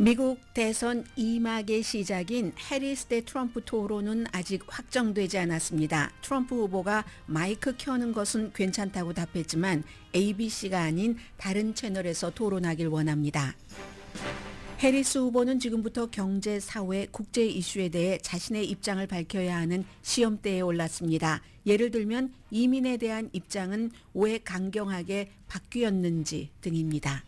미국 대선 2막의 시작인 해리스 대 트럼프 토론은 아직 확정되지 않았습니다. 트럼프 후보가 마이크 켜는 것은 괜찮다고 답했지만 ABC가 아닌 다른 채널에서 토론하길 원합니다. 해리스 후보는 지금부터 경제, 사회, 국제 이슈에 대해 자신의 입장을 밝혀야 하는 시험대에 올랐습니다. 예를 들면 이민에 대한 입장은 왜 강경하게 바뀌었는지 등입니다.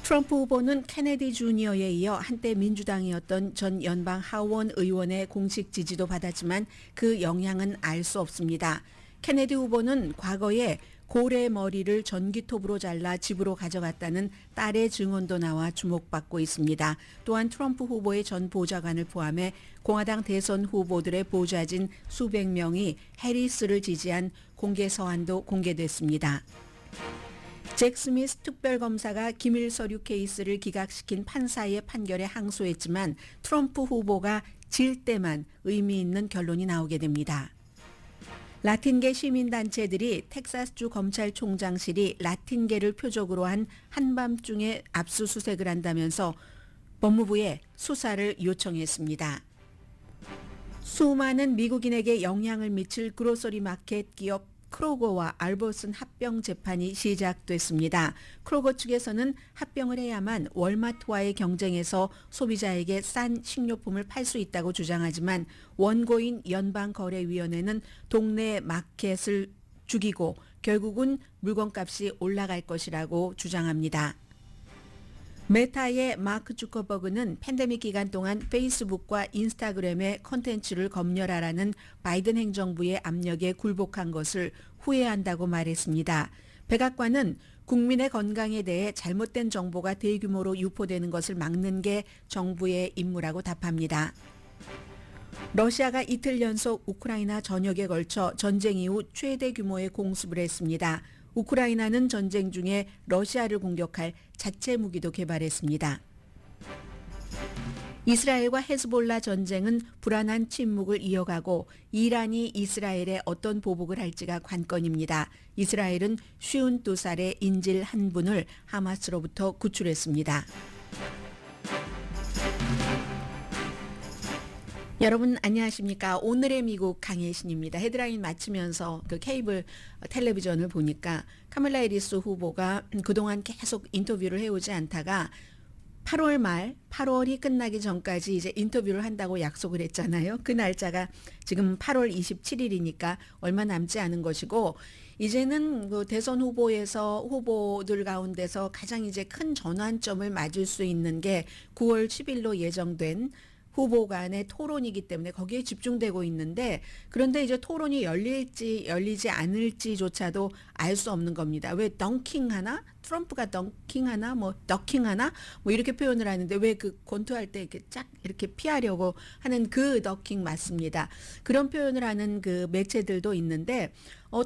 트럼프 후보는 케네디 주니어에 이어 한때 민주당이었던 전 연방 하원 의원의 공식 지지도 받았지만 그 영향은 알 수 없습니다. 케네디 후보는 과거에 고래 머리를 전기톱으로 잘라 집으로 가져갔다는 딸의 증언도 나와 주목받고 있습니다. 또한 트럼프 후보의 전 보좌관을 포함해 공화당 대선 후보들의 보좌진 수백 명이 해리스를 지지한 공개 서한도 공개됐습니다. 잭 스미스 특별검사가 기밀 서류 케이스를 기각시킨 판사의 판결에 항소했지만 트럼프 후보가 질 때만 의미 있는 결론이 나오게 됩니다. 라틴계 시민단체들이 텍사스주 검찰총장실이 라틴계를 표적으로 한 한밤중에 압수수색을 한다면서 법무부에 수사를 요청했습니다. 수많은 미국인에게 영향을 미칠 그로서리 마켓 기업 크로거와 알버슨 합병 재판이 시작됐습니다. 크로거 측에서는 합병을 해야만 월마트와의 경쟁에서 소비자에게 싼 식료품을 팔 수 있다고 주장하지만 원고인 연방거래위원회는 동네 마켓을 죽이고 결국은 물건값이 올라갈 것이라고 주장합니다. 메타의 마크 주커버그는 팬데믹 기간 동안 페이스북과 인스타그램의 콘텐츠를 검열하라는 바이든 행정부의 압력에 굴복한 것을 후회한다고 말했습니다. 백악관은 국민의 건강에 대해 잘못된 정보가 대규모로 유포되는 것을 막는 게 정부의 임무라고 답합니다. 러시아가 이틀 연속 우크라이나 전역에 걸쳐 전쟁 이후 최대 규모의 공습을 했습니다. 우크라이나는 전쟁 중에 러시아를 공격할 자체 무기도 개발했습니다. 이스라엘과 헤즈볼라 전쟁은 불안한 침묵을 이어가고 이란이 이스라엘에 어떤 보복을 할지가 관건입니다. 이스라엘은 52살의 인질 한 분을 하마스로부터 구출했습니다. 여러분 안녕하십니까. 오늘의 미국 강혜신입니다. 헤드라인 마치면서 그 케이블 텔레비전을 보니까 카멀라 해리스 후보가 그동안 계속 인터뷰를 해오지 않다가 8월 말 8월이 끝나기 전까지 이제 인터뷰를 한다고 약속을 했잖아요. 그 날짜가 지금 8월 27일이니까 얼마 남지 않은 것이고 이제는 그 대선 후보들 가운데서 가장 이제 큰 전환점을 맞을 수 있는 게 9월 10일로 예정된 후보 간의 토론이기 때문에 거기에 집중되고 있는데 그런데 이제 토론이 열릴지 열리지 않을지조차도 알 수 없는 겁니다. 왜 덩킹하나? 트럼프가 덩킹하나? 뭐 더킹하나? 뭐 이렇게 표현을 하는데 왜 그 권투할 때 이렇게 쫙 이렇게 피하려고 하는 그 더킹 맞습니다. 그런 표현을 하는 그 매체들도 있는데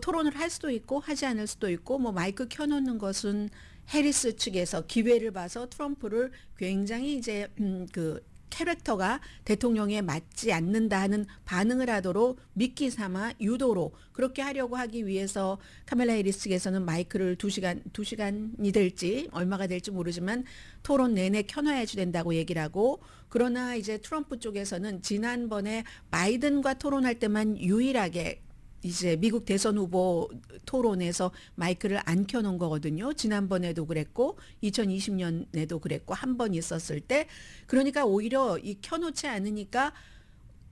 토론을 할 수도 있고 하지 않을 수도 있고 뭐 마이크 켜놓는 것은 해리스 측에서 기회를 봐서 트럼프를 굉장히 이제 그 캐릭터가 대통령에 맞지 않는다 하는 반응을 하도록 미끼 삼아 유도로 그렇게 하려고 하기 위해서 카멀라 해리스 측에서는 마이크를 2시간이 될지 얼마가 될지 모르지만 토론 내내 켜놔야지 된다고 얘기를 하고 그러나 이제 트럼프 쪽에서는 지난번에 바이든과 토론할 때만 유일하게 이제 미국 대선 후보 토론에서 마이크를 안 켜놓은 거거든요. 지난번에도 그랬고 2020년에도 그랬고 한 번 있었을 때 그러니까 오히려 이 켜놓지 않으니까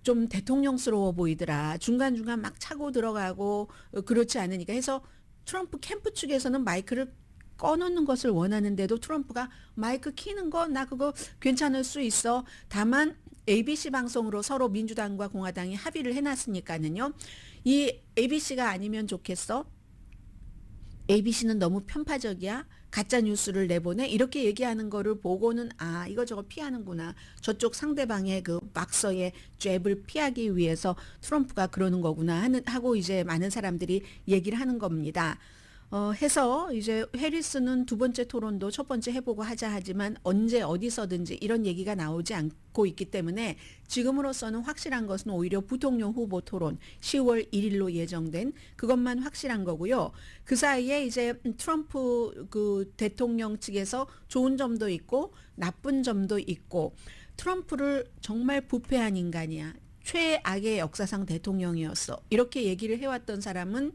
좀 대통령스러워 보이더라. 중간중간 막 차고 들어가고 그렇지 않으니까 해서 트럼프 캠프 측에서는 마이크를 꺼놓는 것을 원하는데도 트럼프가 마이크 키는 거 나 그거 괜찮을 수 있어. 다만 ABC 방송으로 서로 민주당과 공화당이 합의를 해놨으니까는요. 이 ABC가 아니면 좋겠어. ABC는 너무 편파적이야. 가짜 뉴스를 내보내. 이렇게 얘기하는 거를 보고는 이거저거 피하는구나. 저쪽 상대방의 그 막서의 잽을 피하기 위해서 트럼프가 그러는 거구나 하고 이제 많은 사람들이 얘기를 하는 겁니다. 해서 이제 해리스는 두 번째 토론도 첫 번째 해보고 하자 하지만 언제 어디서든지 이런 얘기가 나오지 않고 있기 때문에 지금으로서는 확실한 것은 오히려 부통령 후보 토론 10월 1일로 예정된 그것만 확실한 거고요. 그 사이에 이제 트럼프 그 대통령 측에서 좋은 점도 있고 나쁜 점도 있고 트럼프를 정말 부패한 인간이야. 최악의 역사상 대통령이었어. 이렇게 얘기를 해왔던 사람은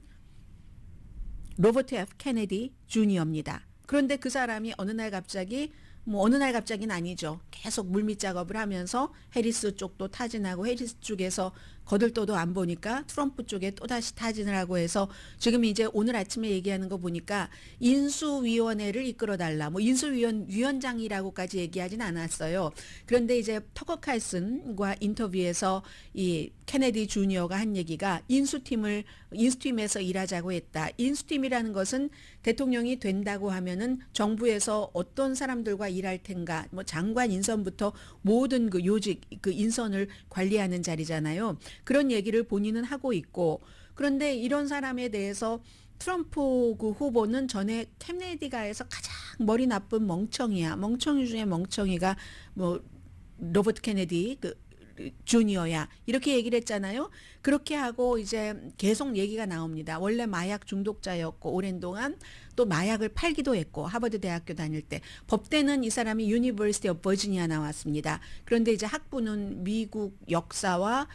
로버트 F. 케네디 주니어입니다. 그런데 그 사람이 어느 날 갑자기 어느 날 갑자기는 아니죠. 계속 물밑 작업을 하면서 해리스 쪽도 타진하고 해리스 쪽에서 거들떠도 안 보니까 트럼프 쪽에 또다시 타진을 하고 해서 지금 이제 오늘 아침에 얘기하는 거 보니까 인수위원회를 이끌어달라. 위원장이라고까지 얘기하진 않았어요. 그런데 이제 터커 칼슨과 인터뷰에서 이 케네디 주니어가 한 얘기가 인수팀에서 일하자고 했다. 인수팀이라는 것은 대통령이 된다고 하면은 정부에서 어떤 사람들과 일할 텐가, 장관 인선부터 모든 그 요직, 그 인선을 관리하는 자리잖아요. 그런 얘기를 본인은 하고 있고, 그런데 이런 사람에 대해서 트럼프 그 후보는 전에 케네디가에서 가장 머리 나쁜 멍청이야. 멍청이 중에 멍청이가 로버트 케네디 주니어야 이렇게 얘기를 했잖아요. 그렇게 하고 이제 계속 얘기가 나옵니다. 원래 마약 중독자였고 오랜 동안 또 마약을 팔기도 했고 하버드 대학교 다닐 때 법대는 이 사람이 유니버시티 오브 버지니아 나왔습니다. 그런데 이제 학부는 미국 역사와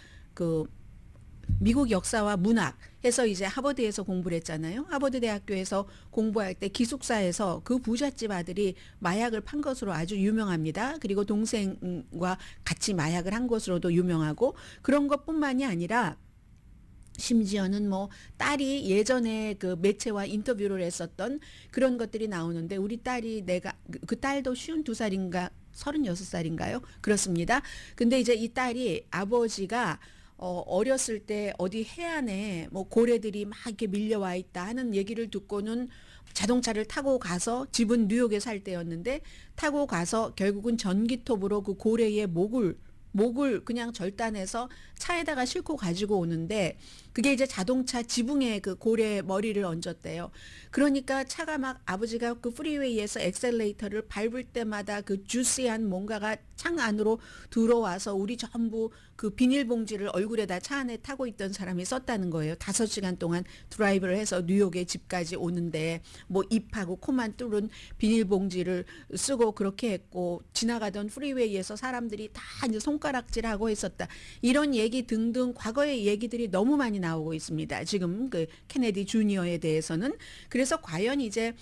문학 해서 이제 하버드에서 공부를 했잖아요. 하버드 대학교에서 공부할 때 기숙사에서 그 부잣집 아들이 마약을 판 것으로 아주 유명합니다. 그리고 동생과 같이 마약을 한 것으로도 유명하고 그런 것뿐만이 아니라 심지어는 딸이 예전에 그 매체와 인터뷰를 했었던 그런 것들이 나오는데 우리 딸이 그 딸도 52살인가 36살인가요? 그렇습니다. 근데 이제 이 딸이 아버지가 어렸을 때 어디 해안에 고래들이 막 이렇게 밀려와 있다 하는 얘기를 듣고는 자동차를 타고 가서 집은 뉴욕에 살 때였는데 타고 가서 결국은 전기톱으로 그 고래의 목을 그냥 절단해서 차에다가 싣고 가지고 오는데 그게 이제 자동차 지붕에 그 고래 머리를 얹었대요. 그러니까 차가 막 아버지가 그 프리웨이에서 엑셀레이터를 밟을 때마다 그 주시한 뭔가가 창 안으로 들어와서 우리 전부 그 비닐봉지를 얼굴에다 차 안에 타고 있던 사람이 썼다는 거예요. 5시간 동안 드라이브를 해서 뉴욕에 집까지 오는데 입하고 코만 뚫은 비닐봉지를 쓰고 그렇게 했고 지나가던 프리웨이에서 사람들이 다 이제 손가락질하고 했었다. 이런 얘기 등등 과거의 얘기들이 너무 많이 나오고 있습니다. 지금 그 케네디 주니어에 대해서는. 그래서 과연 이제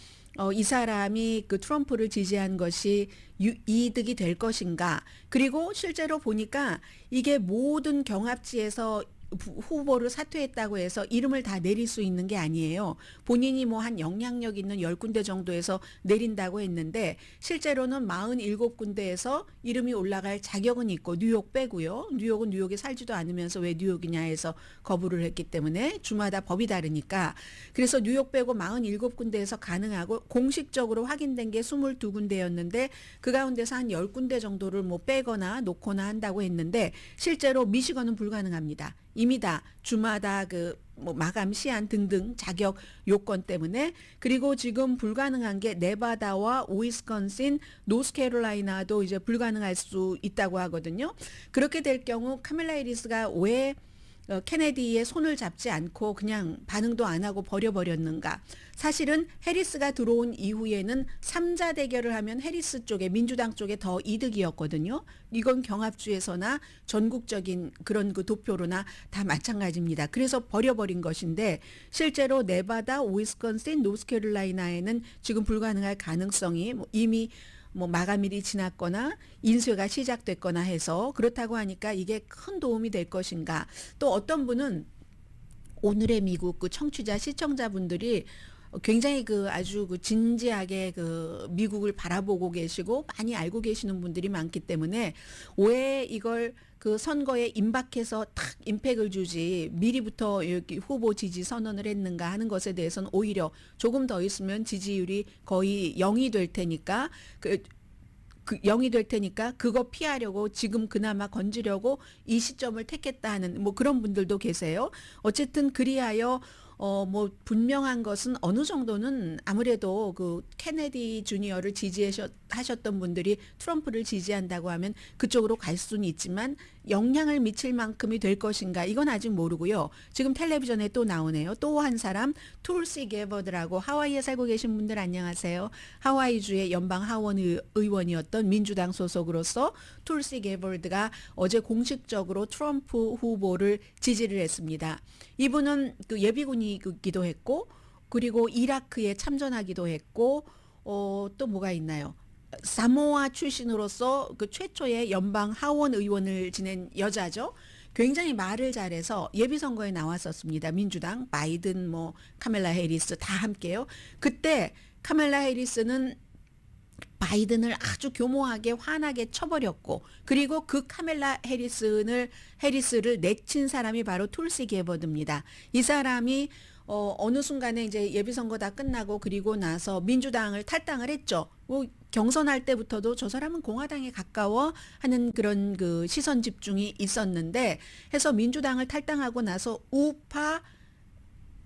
이 사람이 그 트럼프를 지지한 것이 이득이 될 것인가. 그리고 실제로 보니까 이게 모든 경합지에서 후보를 사퇴했다고 해서 이름을 다 내릴 수 있는 게 아니에요. 본인이 한 영향력 있는 10군데 정도에서 내린다고 했는데 실제로는 47군데에서 이름이 올라갈 자격은 있고 뉴욕 빼고요. 뉴욕은 뉴욕에 살지도 않으면서 왜 뉴욕이냐 해서 거부를 했기 때문에 주마다 법이 다르니까 그래서 뉴욕 빼고 47군데에서 가능하고 공식적으로 확인된 게 22군데였는데 그 가운데서 한 10군데 정도를 빼거나 놓거나 한다고 했는데 실제로 미시건은 불가능합니다. 이미 다 주마다 마감 시한 등등 자격 요건 때문에 그리고 지금 불가능한 게 네바다와 위스콘신, 노스캐롤라이나도 이제 불가능할 수 있다고 하거든요. 그렇게 될 경우 카밀라 해리스가 왜 케네디의 손을 잡지 않고 그냥 반응도 안 하고 버려버렸는가. 사실은 해리스가 들어온 이후에는 3자 대결을 하면 해리스 쪽에 민주당 쪽에 더 이득이었거든요. 이건 경합주에서나 전국적인 그런 그 도표로나 다 마찬가지입니다. 그래서 버려버린 것인데 실제로 네바다, 위스콘신, 노스캐롤라이나에는 지금 불가능할 가능성이 이미 마감일이 지났거나 인쇄가 시작됐거나 해서 그렇다고 하니까 이게 큰 도움이 될 것인가. 또 어떤 분은 오늘의 미국 그 청취자 시청자분들이 굉장히 아주 진지하게 미국을 바라보고 계시고 많이 알고 계시는 분들이 많기 때문에 왜 이걸 선거에 임박해서 탁 임팩을 주지 미리부터 여기 후보 지지 선언을 했는가 하는 것에 대해서는 오히려 조금 더 있으면 지지율이 거의 0이 될 테니까 0이 될 테니까 그거 피하려고 지금 그나마 건지려고 이 시점을 택했다 하는 그런 분들도 계세요. 어쨌든 그리하여 뭐 분명한 것은 어느 정도는 아무래도 그 케네디 주니어를 지지하셨던 분들이 트럼프를 지지한다고 하면 그쪽으로 갈 수는 있지만 영향을 미칠 만큼이 될 것인가 이건 아직 모르고요. 지금 텔레비전에 또 나오네요. 또 한 사람 툴시 게버드라고 하와이에 살고 계신 분들 안녕하세요. 하와이주의 연방 하원 의원이었던 민주당 소속으로서 툴시 게버드가 어제 공식적으로 트럼프 후보를 지지를 했습니다. 이분은 그 예비군이기도 했고 그리고 이라크에 참전하기도 했고 또 뭐가 있나요? 사모아 출신으로서 그 최초의 연방 하원 의원을 지낸 여자죠. 굉장히 말을 잘해서 예비선거에 나왔었습니다. 민주당, 바이든, 뭐 카멜라 해리스 다 함께요. 그때 카멜라 해리스는 바이든을 아주 교모하게 환하게 쳐버렸고 그리고 그 카멜라 해리스를 내친 사람이 바로 툴시 게버드입니다. 이 사람이 어느 순간에 이제 예비선거 다 끝나고 그리고 나서 민주당을 탈당을 했죠. 뭐 경선할 때부터도 저 사람은 공화당에 가까워 하는 그런 그 시선 집중이 있었는데 해서 민주당을 탈당하고 나서 우파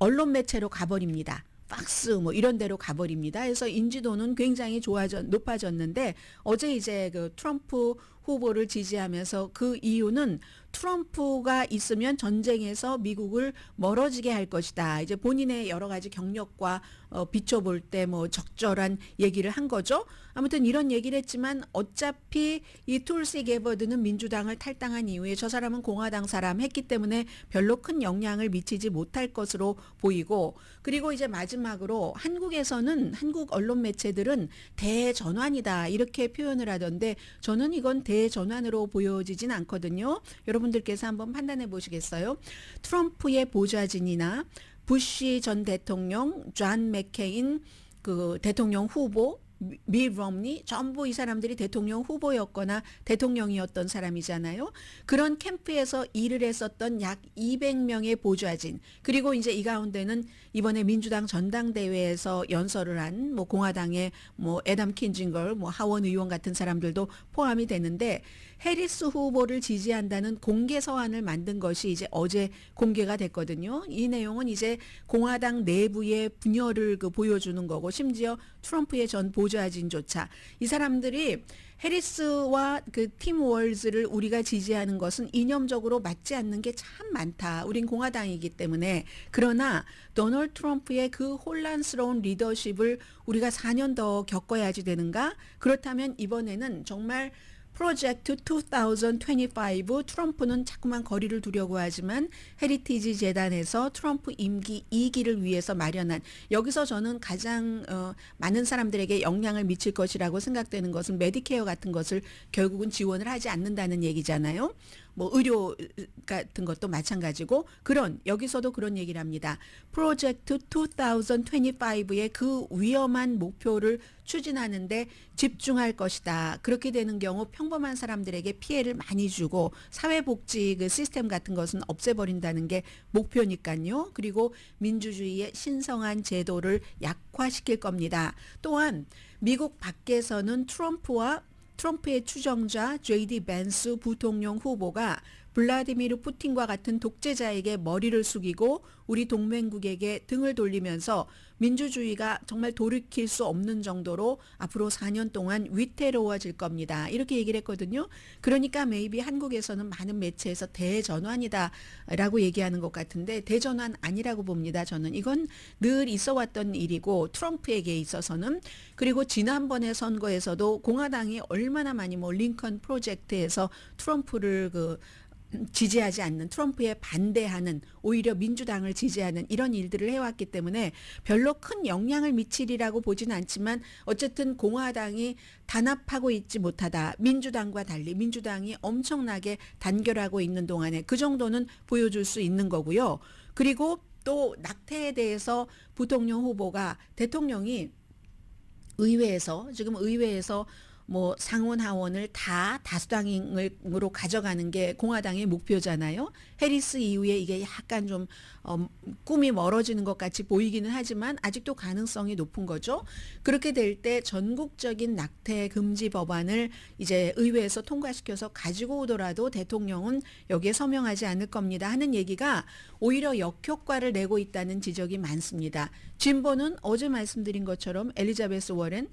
언론 매체로 가버립니다. 팍스 뭐 이런 데로 가버립니다. 그래서 인지도는 굉장히 높아졌는데 어제 이제 그 트럼프 후보를 지지하면서 그 이유는 트럼프가 있으면 전쟁에서 미국을 멀어지게 할 것이다. 이제 본인의 여러 가지 경력과 비춰볼 때 뭐 적절한 얘기를 한 거죠. 아무튼 이런 얘기를 했지만 어차피 이 툴시 게버드는 민주당을 탈당한 이후에 저 사람은 공화당 사람 했기 때문에 별로 큰 영향을 미치지 못할 것으로 보이고 그리고 이제 마지막으로 한국에서는 한국 언론 매체들은 대전환이다 이렇게 표현을 하던데 저는 이건 대전환으로 보여지진 않거든요. 여러분들께서 한번 판단해 보시겠어요? 트럼프의 보좌진이나 부시 전 대통령, 존 맥케인 그 대통령 후보, 미 롬니 전부 이 사람들이 대통령 후보였거나 대통령이었던 사람이잖아요. 그런 캠프에서 일을 했었던 약 200명의 보좌진 그리고 이제 이 가운데는 이번에 민주당 전당대회에서 연설을 한 뭐 공화당의 뭐 애덤 킨징걸 뭐 하원 의원 같은 사람들도 포함이 되는데 해리스 후보를 지지한다는 공개 서한을 만든 것이 이제 어제 공개가 됐거든요. 이 내용은 이제 공화당 내부의 분열을 보여주는 거고 심지어 트럼프의 전 보좌진조차 이 사람들이 해리스와 그 팀 월즈를 우리가 지지하는 것은 이념적으로 맞지 않는 게 참 많다. 우린 공화당이기 때문에. 그러나 도널드 트럼프의 그 혼란스러운 리더십을 우리가 4년 더 겪어야지 되는가? 그렇다면 이번에는 정말 프로젝트 2025 트럼프는 자꾸만 거리를 두려고 하지만 헤리티지 재단에서 트럼프 임기 2기를 위해서 마련한 여기서 저는 가장 많은 사람들에게 영향을 미칠 것이라고 생각되는 것은 메디케어 같은 것을 결국은 지원을 하지 않는다는 얘기잖아요. 뭐 의료 같은 것도 마찬가지고 여기서도 그런 얘기를 합니다. 프로젝트 2025의 그 위험한 목표를 추진하는데 집중할 것이다. 그렇게 되는 경우 평범한 사람들에게 피해를 많이 주고 사회복지 그 시스템 같은 것은 없애버린다는 게 목표니까요. 그리고 민주주의의 신성한 제도를 약화시킬 겁니다. 또한 미국 밖에서는 트럼프의 추종자 J.D. 벤스 부통령 후보가 블라디미르 푸틴과 같은 독재자에게 머리를 숙이고 우리 동맹국에게 등을 돌리면서 민주주의가 정말 돌이킬 수 없는 정도로 앞으로 4년 동안 위태로워질 겁니다. 이렇게 얘기를 했거든요. 그러니까 maybe 한국에서는 많은 매체에서 대전환이다라고 얘기하는 것 같은데 대전환 아니라고 봅니다. 저는 이건 늘 있어 왔던 일이고 트럼프에게 있어서는 그리고 지난번의 선거에서도 공화당이 얼마나 많이 뭐 링컨 프로젝트에서 트럼프를 지지하지 않는 트럼프에 반대하는 오히려 민주당을 지지하는 이런 일들을 해왔기 때문에 별로 큰 영향을 미치리라고 보지는 않지만 어쨌든 공화당이 단합하고 있지 못하다. 민주당과 달리 민주당이 엄청나게 단결하고 있는 동안에 그 정도는 보여줄 수 있는 거고요. 그리고 또 낙태에 대해서 부통령 후보가 대통령이 지금 의회에서 뭐 상원 하원을 다 다수당으로 가져가는 게 공화당의 목표잖아요. 해리스 이후에 이게 약간 좀 꿈이 멀어지는 것 같이 보이기는 하지만 아직도 가능성이 높은 거죠. 그렇게 될 때 전국적인 낙태 금지 법안을 이제 의회에서 통과시켜서 가지고 오더라도 대통령은 여기에 서명하지 않을 겁니다 하는 얘기가 오히려 역효과를 내고 있다는 지적이 많습니다. 진보는 어제 말씀드린 것처럼 엘리자베스 워렌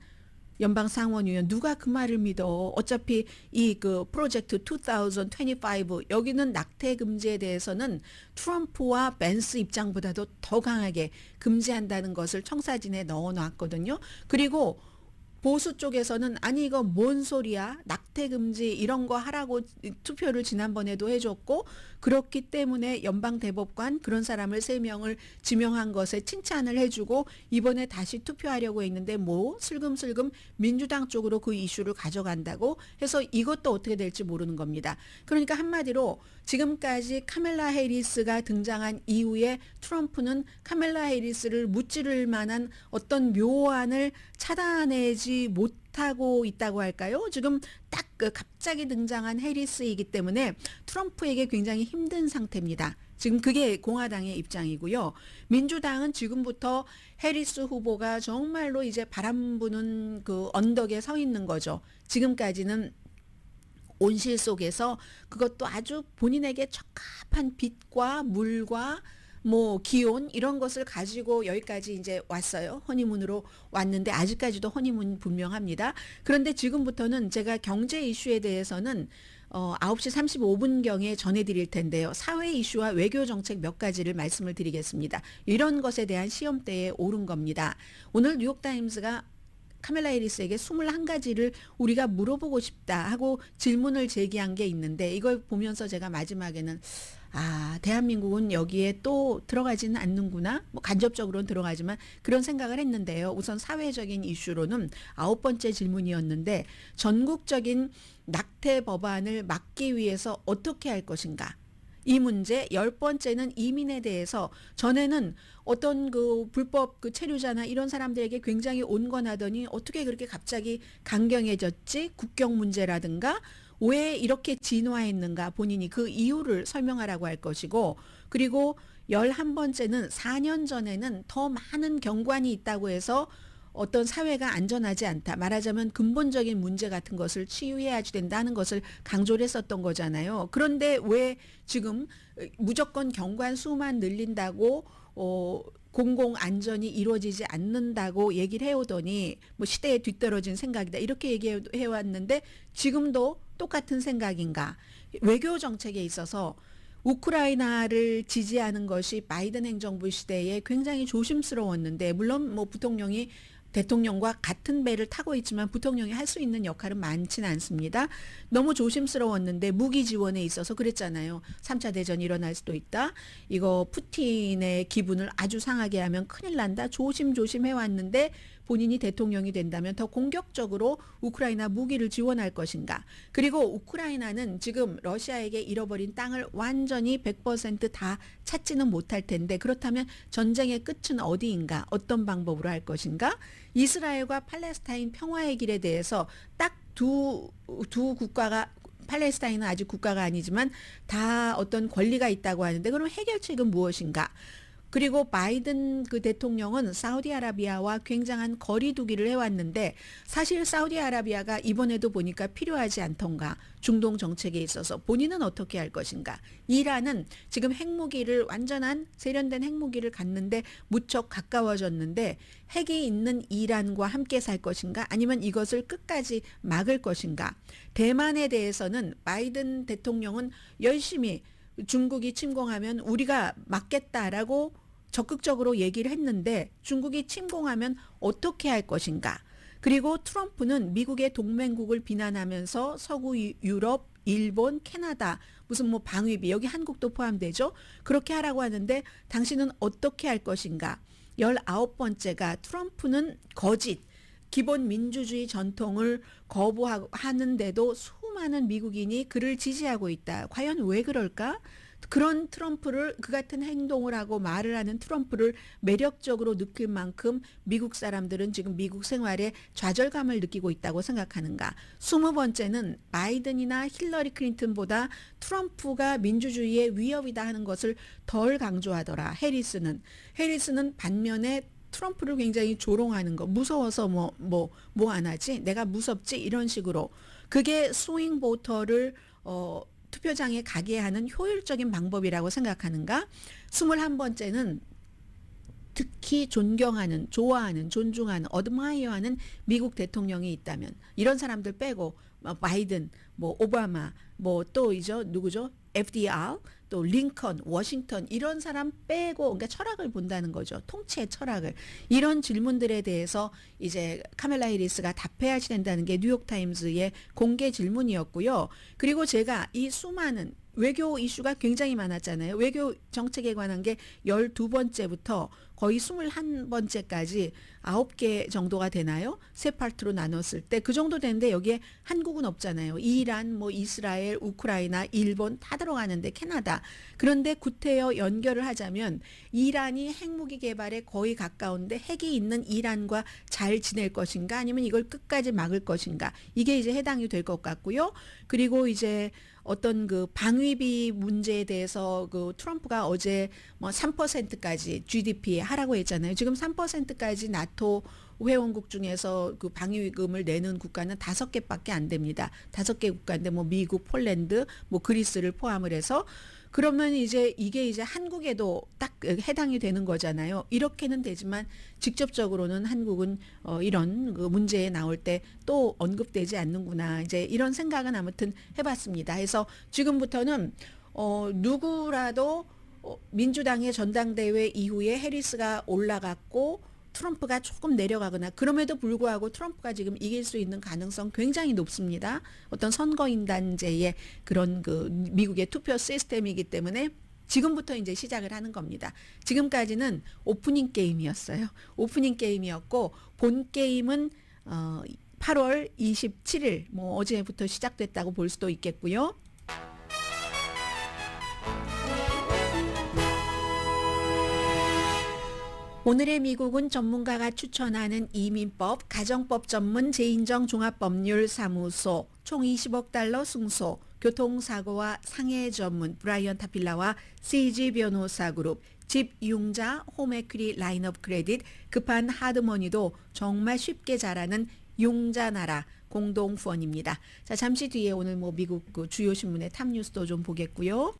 연방 상원의원 누가 그 말을 믿어. 어차피 이 그 프로젝트 2025 여기는 낙태 금지에 대해서는 트럼프와 벤스 입장보다도 더 강하게 금지한다는 것을 청사진에 넣어놨거든요. 그리고 보수 쪽에서는 아니 이거 뭔 소리야 낙태 금지 이런 거 하라고 투표를 지난번에도 해줬고 그렇기 때문에 연방 대법관 그런 사람을 3명을 지명한 것에 칭찬을 해주고 이번에 다시 투표하려고 했는데 뭐 슬금슬금 민주당 쪽으로 그 이슈를 가져간다고 해서 이것도 어떻게 될지 모르는 겁니다. 그러니까 한마디로 지금까지 카멜라 해리스가 등장한 이후에 트럼프는 카멜라 해리스를 무찌를 만한 어떤 묘안을 차단하지 못하고 있다고 할까요? 지금 딱 그 갑자기 등장한 해리스이기 때문에 트럼프에게 굉장히 힘든 상태입니다. 지금 그게 공화당의 입장이고요. 민주당은 지금부터 해리스 후보가 정말로 이제 바람 부는 그 언덕에 서 있는 거죠. 지금까지는 온실 속에서 그것도 아주 본인에게 적합한 빛과 물과 뭐 기온 이런 것을 가지고 여기까지 이제 왔어요. 허니문으로 왔는데 아직까지도 허니문 분명합니다. 그런데 지금부터는 제가 경제 이슈에 대해서는 9시 35분경에 전해드릴 텐데요. 사회 이슈와 외교 정책 몇 가지를 말씀을 드리겠습니다. 이런 것에 대한 시험대에 오른 겁니다. 오늘 뉴욕타임스가 카멜라 해리스에게 21가지를 우리가 물어보고 싶다 하고 질문을 제기한 게 있는데 이걸 보면서 제가 마지막에는 대한민국은 여기에 또 들어가지는 않는구나. 뭐 간접적으로는 들어가지만 그런 생각을 했는데요. 우선 사회적인 이슈로는 9번째 질문이었는데 전국적인 낙태 법안을 막기 위해서 어떻게 할 것인가. 이 문제 10번째는 이민에 대해서 전에는 어떤 그 불법 그 체류자나 이런 사람들에게 굉장히 온건하더니 어떻게 그렇게 갑자기 강경해졌지? 국경 문제라든가 왜 이렇게 진화했는가 본인이 그 이유를 설명하라고 할 것이고 그리고 11번째는 4년 전에는 더 많은 경관이 있다고 해서 어떤 사회가 안전하지 않다. 말하자면 근본적인 문제 같은 것을 치유해야 된다는 것을 강조를 했었던 거잖아요. 그런데 왜 지금 무조건 경관 수만 늘린다고 공공 안전이 이루어지지 않는다고 얘기를 해오더니 뭐 시대에 뒤떨어진 생각이다. 이렇게 얘기해 왔는데 지금도 똑같은 생각인가. 외교 정책에 있어서 우크라이나를 지지하는 것이 바이든 행정부 시대에 굉장히 조심스러웠는데 물론 뭐 부통령이 대통령과 같은 배를 타고 있지만 부통령이 할 수 있는 역할은 많지는 않습니다. 너무 조심스러웠는데 무기 지원에 있어서 그랬잖아요. 3차 대전이 일어날 수도 있다. 이거 푸틴의 기분을 아주 상하게 하면 큰일 난다. 조심조심 해왔는데 본인이 대통령이 된다면 더 공격적으로 우크라이나 무기를 지원할 것인가. 그리고 우크라이나는 지금 러시아에게 잃어버린 땅을 완전히 100%다 찾지는 못할 텐데 그렇다면 전쟁의 끝은 어디인가. 어떤 방법으로 할 것인가. 이스라엘과 팔레스타인 평화의 길에 대해서 딱 두 국가가 팔레스타인은 아직 국가가 아니지만 다 어떤 권리가 있다고 하는데 그럼 해결책은 무엇인가? 그리고 바이든 그 대통령은 사우디아라비아와 굉장한 거리두기를 해왔는데 사실 사우디아라비아가 이번에도 보니까 필요하지 않던가 중동 정책에 있어서 본인은 어떻게 할 것인가. 이란은 지금 핵무기를 완전한 세련된 핵무기를 갖는데 무척 가까워졌는데 핵이 있는 이란과 함께 살 것인가 아니면 이것을 끝까지 막을 것인가. 대만에 대해서는 바이든 대통령은 열심히 중국이 침공하면 우리가 막겠다라고 적극적으로 얘기를 했는데 중국이 침공하면 어떻게 할 것인가. 그리고 트럼프는 미국의 동맹국을 비난하면서 서구 유럽, 일본, 캐나다 무슨 뭐 방위비 여기 한국도 포함되죠. 그렇게 하라고 하는데 당신은 어떻게 할 것인가. 19번째가 트럼프는 거짓. 기본 민주주의 전통을 거부하는데도 수많은 미국인이 그를 지지하고 있다. 과연 왜 그럴까? 그런 트럼프를 그 같은 행동을 하고 말을 하는 트럼프를 매력적으로 느낄 만큼 미국 사람들은 지금 미국 생활에 좌절감을 느끼고 있다고 생각하는가. 20번째는 바이든이나 힐러리 클린턴보다 트럼프가 민주주의의 위협이다 하는 것을 덜 강조하더라. 해리스는 반면에 트럼프를 굉장히 조롱하는 거, 무서워서 뭐 안 하지? 내가 무섭지? 이런 식으로. 그게 스윙 보터를 투표장에 가게 하는 효율적인 방법이라고 생각하는가? 21번째는 특히 존경하는, 좋아하는, 존중하는, 어드마이어하는 미국 대통령이 있다면 이런 사람들 빼고 바이든, 오바마, 또 이제 누구죠? FDR, 또 링컨, 워싱턴 이런 사람 빼고 그러니까 철학을 본다는 거죠. 통치의 철학을. 이런 질문들에 대해서 이제 카멜라 해리스가 답해야 된다는 게 뉴욕타임즈의 공개 질문이었고요. 그리고 제가 이 수많은 외교 이슈가 굉장히 많았잖아요. 외교 정책에 관한 게 12번째부터 거의 21번째까지 9개 정도가 되나요? 세 파트로 나눴을 때 그 정도 되는데 여기에 한국은 없잖아요. 이란, 이스라엘, 우크라이나, 일본 다 들어가는데 캐나다. 그런데 구태여 연결을 하자면 이란이 핵무기 개발에 거의 가까운데 핵이 있는 이란과 잘 지낼 것인가 아니면 이걸 끝까지 막을 것인가. 이게 이제 해당이 될 것 같고요. 그리고 이제 어떤 그 방위비 문제에 대해서 그 트럼프가 어제 3%까지 GDP에 하라고 했잖아요. 지금 3%까지 나토 회원국 중에서 그 방위금을 내는 국가는 5개밖에 안 됩니다. 5개 국가인데 미국, 폴란드, 그리스를 포함을 해서 그러면 이제 이게 이제 한국에도 딱 해당이 되는 거잖아요. 이렇게는 되지만 직접적으로는 한국은 이런 그 문제에 나올 때 또 언급되지 않는구나. 이제 이런 생각은 아무튼 해봤습니다. 해서 지금부터는 누구라도 민주당의 전당대회 이후에 해리스가 올라갔고 트럼프가 조금 내려가거나 그럼에도 불구하고 트럼프가 지금 이길 수 있는 가능성 굉장히 높습니다. 어떤 선거인단제의 그런 그 미국의 투표 시스템이기 때문에 지금부터 이제 시작을 하는 겁니다. 지금까지는 오프닝 게임이었어요. 오프닝 게임이었고 본 게임은 8월 27일 어제부터 시작됐다고 볼 수도 있겠고요. 오늘의 미국은 전문가가 추천하는 이민법, 가정법 전문 재인정 종합법률사무소, 총 20억 달러 승소, 교통사고와 상해 전문 브라이언 타필라와 CG 변호사 그룹, 집융자 홈에퀴리 라인업 크레딧, 급한 하드머니도 정말 쉽게 잘하는 융자나라 공동 후원입니다. 자, 잠시 뒤에 오늘 미국 그 주요 신문의 탑뉴스도 좀 보겠고요.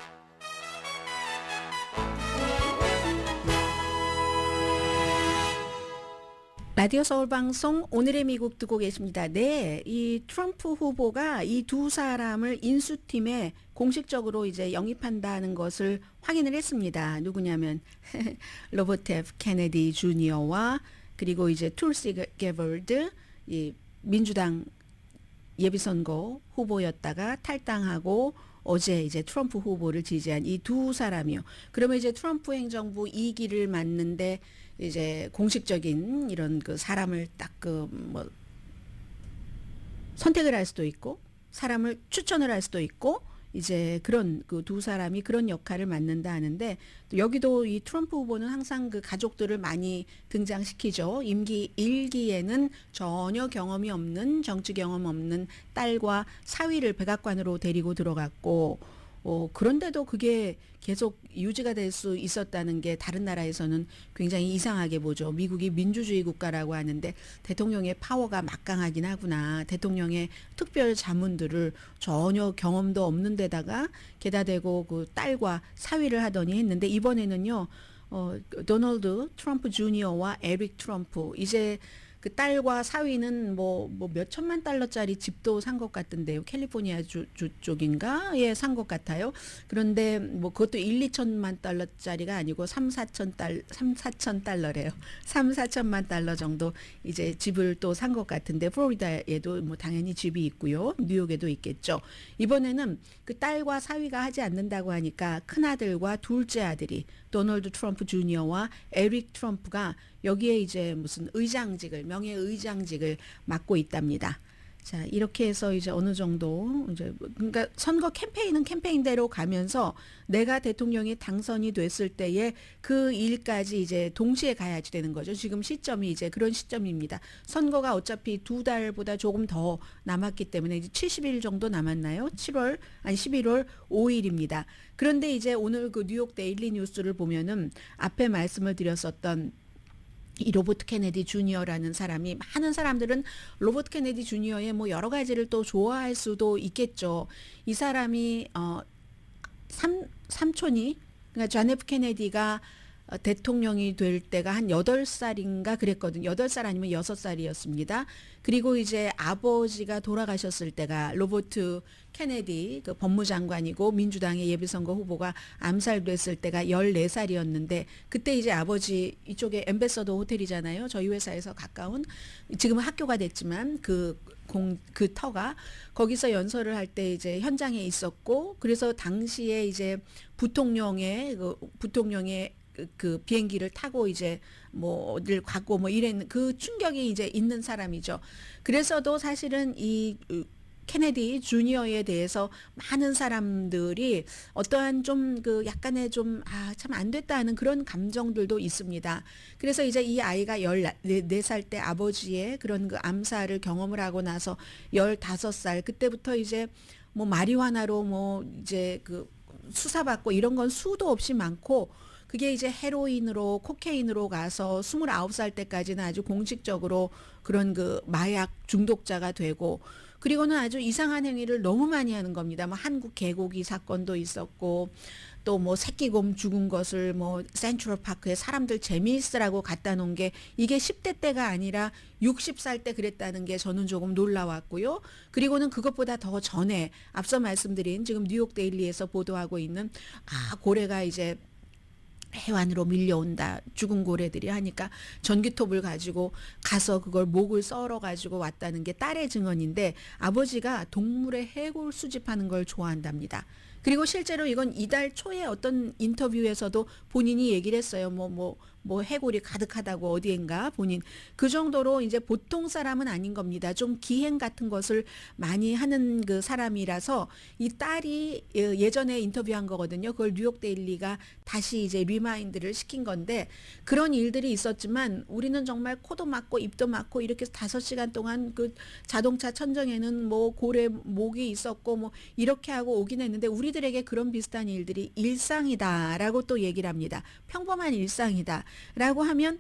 라디오 서울방송 오늘의 미국 듣고 계십니다. 네, 이 트럼프 후보가 이 두 사람을 인수팀에 공식적으로 이제 영입한다는 것을 확인을 했습니다. 누구냐면 로버트 F. 케네디 주니어와 그리고 이제 툴시 게벌드 이 민주당 예비선거 후보였다가 탈당하고 어제 이제 트럼프 후보를 지지한 이 두 사람이요. 그러면 이제 트럼프 행정부 2기를 맡는데 이제 공식적인 이런 그 사람을 딱 선택을 할 수도 있고 사람을 추천을 할 수도 있고 이제 그런 그 두 사람이 그런 역할을 맡는다 하는데 또 여기도 이 트럼프 후보는 항상 그 가족들을 많이 등장시키죠. 임기 1기에는 전혀 경험이 없는 정치 경험 없는 딸과 사위를 백악관으로 데리고 들어갔고 그런데도 그게 계속 유지가 될 수 있었다는 게 다른 나라에서는 굉장히 이상하게 보죠. 미국이 민주주의 국가라고 하는데 대통령의 파워가 막강하긴 하구나. 대통령의 특별 자문들을 전혀 경험도 없는 데다가 게다 대고 그 딸과 사위를 하더니 했는데 이번에는요. 도널드 트럼프 주니어와 에릭 트럼프 이제 그 딸과 사위는 몇 천만 달러짜리 집도 산 것 같던데요. 캘리포니아 주 쪽인가? 예, 산 것 같아요. 그런데 그것도 1, 2천만 달러짜리가 아니고 3, 4천 달러래요. 3, 4천만 달러 정도 이제 집을 또 산 것 같은데 플로리다에도 당연히 집이 있고요. 뉴욕에도 있겠죠. 이번에는 그 딸과 사위가 하지 않는다고 하니까 큰아들과 둘째 아들이 도널드 트럼프 주니어와 에릭 트럼프가 여기에 이제 무슨 의장직을 명예의장직을 맡고 있답니다. 자, 이렇게 해서 이제 어느 정도 이제 그러니까 선거 캠페인은 캠페인대로 가면서 내가 대통령이 당선이 됐을 때에 그 일까지 이제 동시에 가야지 되는 거죠. 지금 시점이 이제 그런 시점입니다. 선거가 어차피 2달보다 조금 더 남았기 때문에 이제 70일 정도 남았나요? 11월 5일입니다. 그런데 이제 오늘 그 뉴욕 데일리 뉴스를 보면은 앞에 말씀을 드렸었던 이 로버트 케네디 주니어라는 사람이, 많은 사람들은 로버트 케네디 주니어의 뭐 여러 가지를 또 좋아할 수도 있겠죠. 이 사람이 삼촌이, 그러니까 존 F 케네디가 대통령이 될 때가 한 8살인가 그랬거든요. 8살 아니면 6살이었습니다. 그리고 이제 아버지가 돌아가셨을 때가 로버트 케네디 그 법무장관이고 민주당의 예비선거 후보가 암살됐을 때가 14살이었는데, 그때 이제 아버지, 이쪽에 엠베서더 호텔이잖아요. 저희 회사에서 가까운, 지금은 학교가 됐지만 그 터가 거기서 연설을 할 때 이제 현장에 있었고, 그래서 당시에 이제 부통령의 그 비행기를 타고 이제 뭐 어딜 가고 뭐 이런 그 충격이 이제 있는 사람이죠. 그래서도 사실은 이 케네디 주니어에 대해서 많은 사람들이 어떠한 좀 그 약간의 좀 참 안 됐다 하는 그런 감정들도 있습니다. 그래서 이제 이 아이가 14살 때 아버지의 그런 그 암살을 경험을 하고 나서 15살 그때부터 이제 뭐 마리화나로 뭐 이제 그 수사받고 이런 건 수도 없이 많고, 그게 이제 헤로인으로 코케인으로 가서 29살 때까지는 아주 공식적으로 그런 그 마약 중독자가 되고, 그리고는 아주 이상한 행위를 너무 많이 하는 겁니다. 뭐 한국 개고기 사건도 있었고, 또 뭐 새끼곰 죽은 것을 뭐 센트럴파크에 사람들 재미있으라고 갖다 놓은 게 이게 10대 때가 아니라 60살 때 그랬다는 게 저는 조금 놀라웠고요. 그리고는 그것보다 더 전에 앞서 말씀드린 지금 뉴욕 데일리에서 보도하고 있는 고래가 이제 해완으로 밀려온다, 죽은 고래들이 하니까 전기톱을 가지고 가서 그걸 목을 썰어 가지고 왔다는 게 딸의 증언인데, 아버지가 동물의 해골 수집하는 걸 좋아한답니다. 그리고 실제로 이건 이달 초에 어떤 인터뷰에서도 본인이 얘기를 했어요. 뭐 해골이 가득하다고 어디엔가 본인. 그 정도로 이제 보통 사람은 아닌 겁니다. 좀 기행 같은 것을 많이 하는 그 사람이라서 이 딸이 예전에 인터뷰한 거거든요. 그걸 뉴욕 데일리가 다시 이제 리마인드를 시킨 건데, 그런 일들이 있었지만 우리는 정말 코도 막고 입도 막고 이렇게 5시간 동안 그 자동차 천정에는 뭐 고래 목이 있었고 뭐 이렇게 하고 오긴 했는데, 우리들에게 그런 비슷한 일들이 일상이다라고 또 얘기를 합니다. 평범한 일상이다 라고 하면,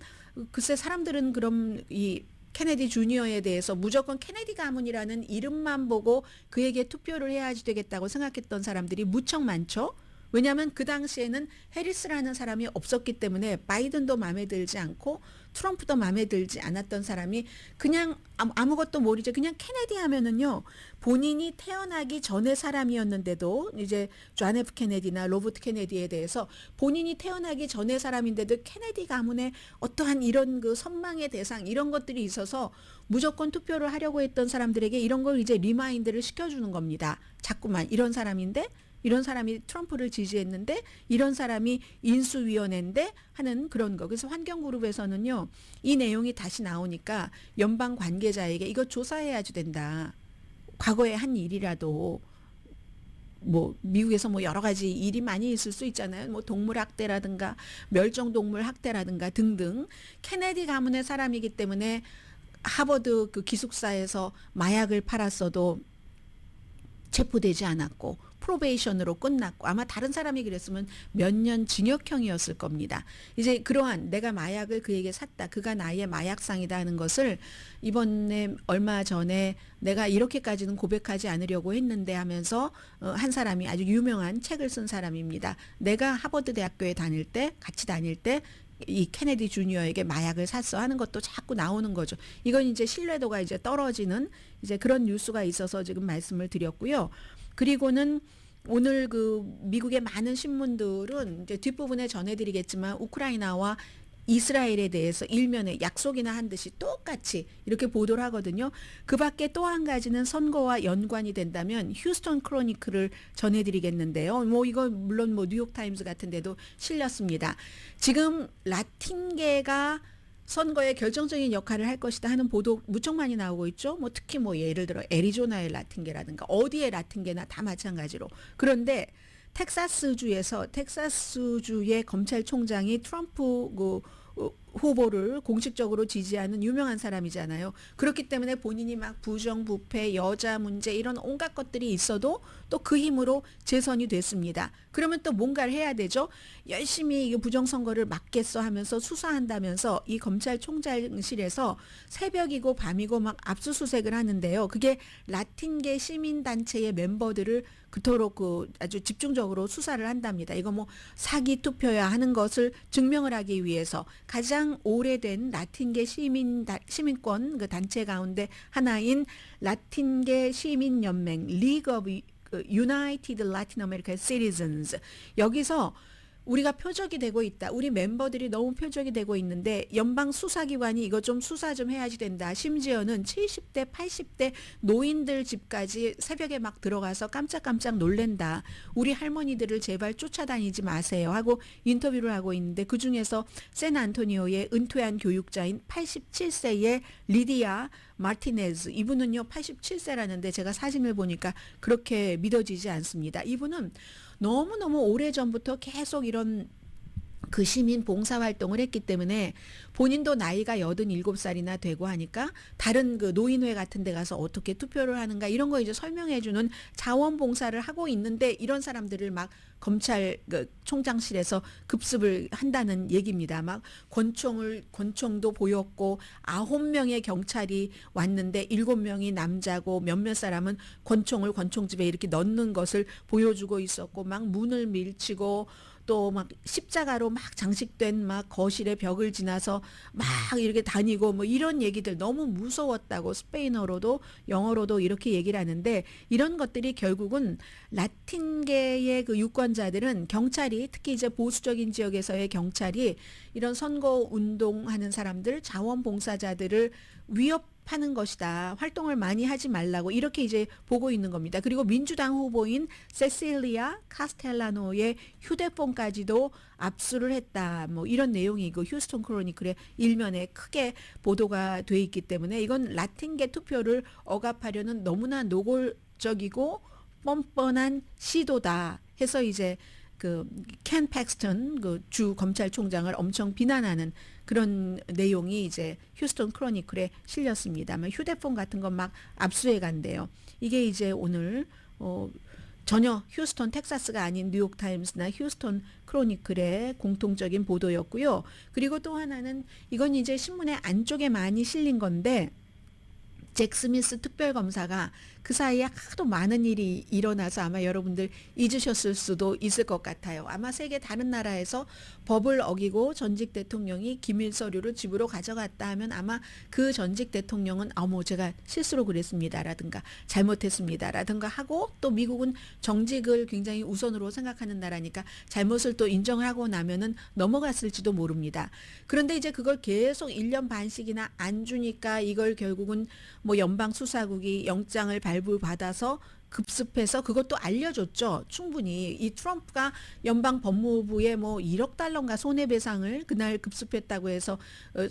글쎄 사람들은 그럼 이 케네디 주니어에 대해서 무조건 케네디 가문이라는 이름만 보고 그에게 투표를 해야지 되겠다고 생각했던 사람들이 무척 많죠. 왜냐하면 그 당시에는 해리스라는 사람이 없었기 때문에 바이든도 마음에 들지 않고 트럼프도 마음에 들지 않았던 사람이 그냥 아무것도 모르죠. 그냥 케네디 하면은요, 본인이 태어나기 전의 사람이었는데도, 이제 존 F 케네디나 로버트 케네디에 대해서 본인이 태어나기 전의 사람인데도 케네디 가문의 어떠한 이런 그 선망의 대상 이런 것들이 있어서 무조건 투표를 하려고 했던 사람들에게 이런 걸 이제 리마인드를 시켜주는 겁니다. 자꾸만 이런 사람인데, 이런 사람이 트럼프를 지지했는데, 이런 사람이 인수위원회인데 하는 그런 거. 그래서 환경그룹에서는요, 이 내용이 다시 나오니까 연방 관계자에게 이거 조사해야지 된다. 과거에 한 일이라도, 뭐 미국에서 뭐 여러 가지 일이 많이 있을 수 있잖아요. 뭐 동물 학대라든가 멸종동물 학대라든가 등등. 케네디 가문의 사람이기 때문에 하버드 그 기숙사에서 마약을 팔았어도 체포되지 않았고 프로베이션으로 끝났고, 아마 다른 사람이 그랬으면 몇 년 징역형이었을 겁니다. 이제 그러한 내가 마약을 그에게 샀다, 그가 나의 마약상이다 하는 것을 이번에 얼마 전에 내가 이렇게까지는 고백하지 않으려고 했는데 하면서 한 사람이 아주 유명한 책을 쓴 사람입니다. 내가 하버드 대학교에 같이 다닐 때 이 케네디 주니어에게 마약을 샀어 하는 것도 자꾸 나오는 거죠. 이건 이제 신뢰도가 이제 떨어지는 이제 그런 뉴스가 있어서 지금 말씀을 드렸고요. 그리고는 오늘 그 미국의 많은 신문들은 이제 뒷부분에 전해드리겠지만 우크라이나와 이스라엘에 대해서 일면에 약속이나 한 듯이 똑같이 이렇게 보도를 하거든요. 그 밖에 또 한 가지는 선거와 연관이 된다면 휴스턴 크로니클을 전해드리겠는데요. 뭐 이거 물론 뭐 뉴욕타임스 같은 데도 실렸습니다. 지금 라틴계가 선거에 결정적인 역할을 할 것이다 하는 보도 무척 많이 나오고 있죠. 뭐 특히 뭐 예를 들어 애리조나의 라틴계라든가 어디의 라틴계나 다 마찬가지로. 그런데 텍사스주의 검찰총장이 트럼프 후보를 공식적으로 지지하는 유명한 사람이잖아요. 그렇기 때문에 본인이 막 부정부패, 여자 문제 이런 온갖 것들이 있어도 또 그 힘으로 재선이 됐습니다. 그러면 또 뭔가를 해야 되죠. 열심히 부정선거를 막겠어 하면서 수사한다면서 이 검찰총장실에서 새벽이고 밤이고 막 압수수색을 하는데요. 그게 라틴계 시민단체의 멤버들을 그토록 아주 집중적으로 수사를 한답니다. 이거 뭐 사기 투표야 하는 것을 증명을 하기 위해서 가장 오래된 라틴계 시민권 그 단체 가운데 하나인 라틴계 시민연맹 League of United Latin American Citizens, 여기서 우리가 표적이 되고 있다. 우리 멤버들이 너무 표적이 되고 있는데 연방 수사기관이 이거 좀 수사 좀 해야지 된다. 심지어는 70대 80대 노인들 집까지 새벽에 막 들어가서 깜짝깜짝 놀랜다. 우리 할머니들을 제발 쫓아다니지 마세요 하고 인터뷰를 하고 있는데, 그중에서 샌안토니오의 은퇴한 교육자인 87세의 리디아 마르티네즈, 이분은요 87세라는데 제가 사진을 보니까 그렇게 믿어지지 않습니다. 이분은 너무너무 오래전부터 계속 이런 그 시민 봉사활동을 했기 때문에 본인도 나이가 87살이나 되고 하니까 다른 그 노인회 같은 데 가서 어떻게 투표를 하는가 이런 거 이제 설명해주는 자원봉사를 하고 있는데, 이런 사람들을 막 검찰 그 총장실에서 급습을 한다는 얘기입니다. 막 권총도 보였고 9명의 경찰이 왔는데 7명이 남자고 몇몇 사람은 권총을 권총집에 이렇게 넣는 것을 보여주고 있었고, 막 문을 밀치고 또 막 십자가로 막 장식된 막 거실의 벽을 지나서 막 이렇게 다니고 뭐 이런 얘기들, 너무 무서웠다고 스페인어로도 영어로도 이렇게 얘기를 하는데, 이런 것들이 결국은 라틴계의 그 유권자들은 경찰이, 특히 이제 보수적인 지역에서의 경찰이 이런 선거 운동하는 사람들, 자원봉사자들을 위협하는 것이다. 활동을 많이 하지 말라고 이렇게 이제 보고 있는 겁니다. 그리고 민주당 후보인 세실리아 카스텔라노의 휴대폰까지도 압수를 했다. 뭐 이런 내용이 그 휴스턴 크로니클의 일면에 크게 보도가 돼 있기 때문에 이건 라틴계 투표를 억압하려는 너무나 노골적이고 뻔뻔한 시도다 해서 이제 그 켄 팩스턴 그 주 검찰총장을 엄청 비난하는 그런 내용이 이제 휴스턴 크로니클에 실렸습니다. 휴대폰 같은 거 막 압수해 간대요. 이게 이제 오늘 전혀 휴스턴 텍사스가 아닌 뉴욕타임스나 휴스턴 크로니클의 공통적인 보도였고요. 그리고 또 하나는 이건 이제 신문의 안쪽에 많이 실린 건데, 잭 스미스 특별검사가 그 사이에 하도 많은 일이 일어나서 아마 여러분들 잊으셨을 수도 있을 것 같아요. 아마 세계 다른 나라에서 법을 어기고 전직 대통령이 기밀 서류를 집으로 가져갔다 하면 아마 그 전직 대통령은 뭐 제가 실수로 그랬습니다라든가 잘못했습니다라든가 하고, 또 미국은 정직을 굉장히 우선으로 생각하는 나라니까 잘못을 또 인정을 하고 나면은 넘어갔을지도 모릅니다. 그런데 이제 그걸 계속 1년 반씩이나 안 주니까 이걸 결국은 뭐 연방수사국이 영장을 발부받아서 급습해서 그것도 알려줬죠. 충분히 이 트럼프가 연방 법무부에 뭐 1억 달러인가 손해배상을 그날 급습했다고 해서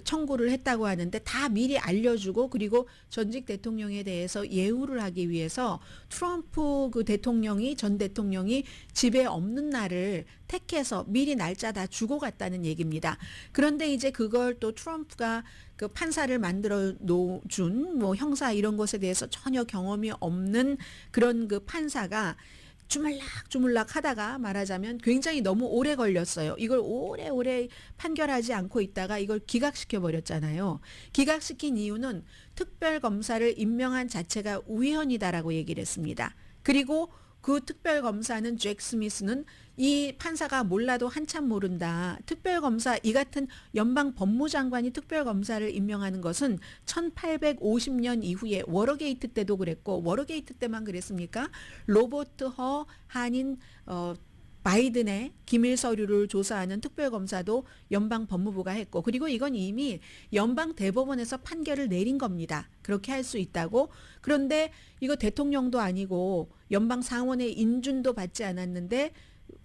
청구를 했다고 하는데, 다 미리 알려주고, 그리고 전직 대통령에 대해서 예우를 하기 위해서 트럼프 그 대통령이, 전 대통령이 집에 없는 날을 택해서 미리 날짜 다 주고 갔다는 얘기입니다. 그런데 이제 그걸 또 트럼프가 그 판사를 만들어 준 뭐 형사 이런 것에 대해서 전혀 경험이 없는 그런 그 판사가 주물락 하다가 말하자면 굉장히 너무 오래 걸렸어요. 이걸 오래 판결하지 않고 있다가 이걸 기각시켜 버렸잖아요. 기각시킨 이유는 특별검사를 임명한 자체가 우연이다라고 얘기를 했습니다. 그리고 그 특별검사는 잭 스미스는 이 판사가 몰라도 한참 모른다. 특별검사, 이 같은 연방 법무장관이 특별검사를 임명하는 것은 1850년 이후에 워러게이트 때도 그랬고, 워러게이트 때만 그랬습니까? 로버트 허 한인 바이든의 기밀 서류를 조사하는 특별검사도 연방 법무부가 했고, 그리고 이건 이미 연방 대법원에서 판결을 내린 겁니다. 그렇게 할 수 있다고. 그런데 이거 대통령도 아니고 연방 상원의 인준도 받지 않았는데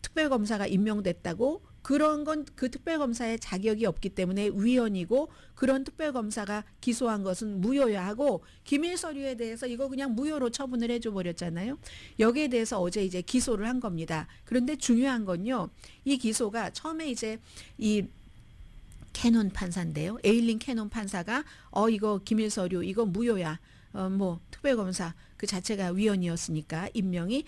특별검사가 임명됐다고 그런 건 그 특별검사의 자격이 없기 때문에 위헌이고 그런 특별검사가 기소한 것은 무효야 하고 기밀 서류에 대해서 이거 그냥 무효로 처분을 해줘 버렸잖아요. 여기에 대해서 어제 이제 기소를 한 겁니다. 그런데 중요한 건요. 이 기소가 처음에 이제 이 캐논 판사인데요. 에일린 캐논 판사가 이거 기밀 서류 이거 무효야. 뭐 특별검사 그 자체가 위헌이었으니까 임명이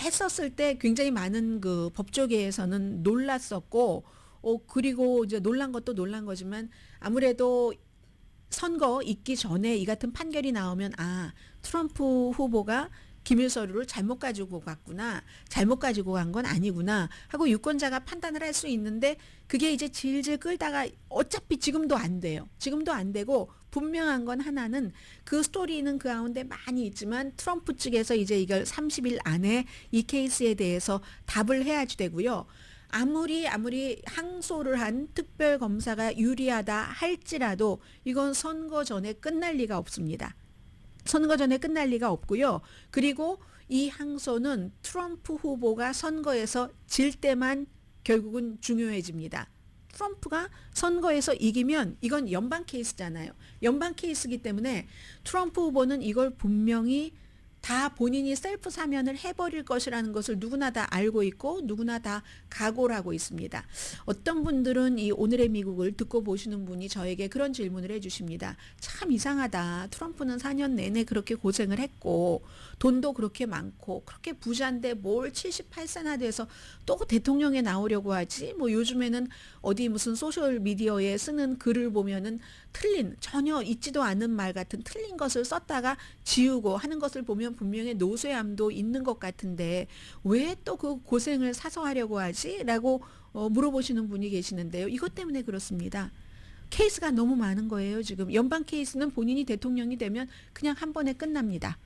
했었을 때 굉장히 많은 그 법조계에서는 놀랐었고 그리고 이제 놀란 것도 놀란 거지만 아무래도 선거 있기 전에 이 같은 판결이 나오면 트럼프 후보가 기밀 서류를 잘못 가지고 갔구나. 잘못 가지고 간 건 아니구나 하고 유권자가 판단을 할 수 있는데 그게 이제 질질 끌다가 어차피 지금도 안 돼요. 지금도 안 되고 분명한 건 하나는 그 스토리는 그 가운데 많이 있지만 트럼프 측에서 이제 이걸 30일 안에 이 케이스에 대해서 답을 해야지 되고요. 아무리 항소를 한 특별검사가 유리하다 할지라도 이건 선거 전에 끝날 리가 없습니다. 선거 전에 끝날 리가 없고요. 그리고 이 항소는 트럼프 후보가 선거에서 질 때만 결국은 중요해집니다. 트럼프가 선거에서 이기면 이건 연방 케이스잖아요. 연방 케이스이기 때문에 트럼프 후보는 이걸 분명히 다 본인이 셀프 사면을 해버릴 것이라는 것을 누구나 다 알고 있고 누구나 다 각오를 하고 있습니다. 어떤 분들은 이 오늘의 미국을 듣고 보시는 분이 저에게 그런 질문을 해주십니다. 참 이상하다. 트럼프는 4년 내내 그렇게 고생을 했고 돈도 그렇게 많고 그렇게 부자인데 뭘 78세나 돼서 또 대통령에 나오려고 하지? 뭐 요즘에는 어디 무슨 소셜 미디어에 쓰는 글을 보면은 전혀 있지도 않은 말 같은 틀린 것을 썼다가 지우고 하는 것을 보면 분명히 노쇠함도 있는 것 같은데 왜 또 그 고생을 사서 하려고 하지? 라고 물어보시는 분이 계시는데요. 이것 때문에 그렇습니다. 케이스가 너무 많은 거예요. 지금 연방 케이스는 본인이 대통령이 되면 그냥 한 번에 끝납니다.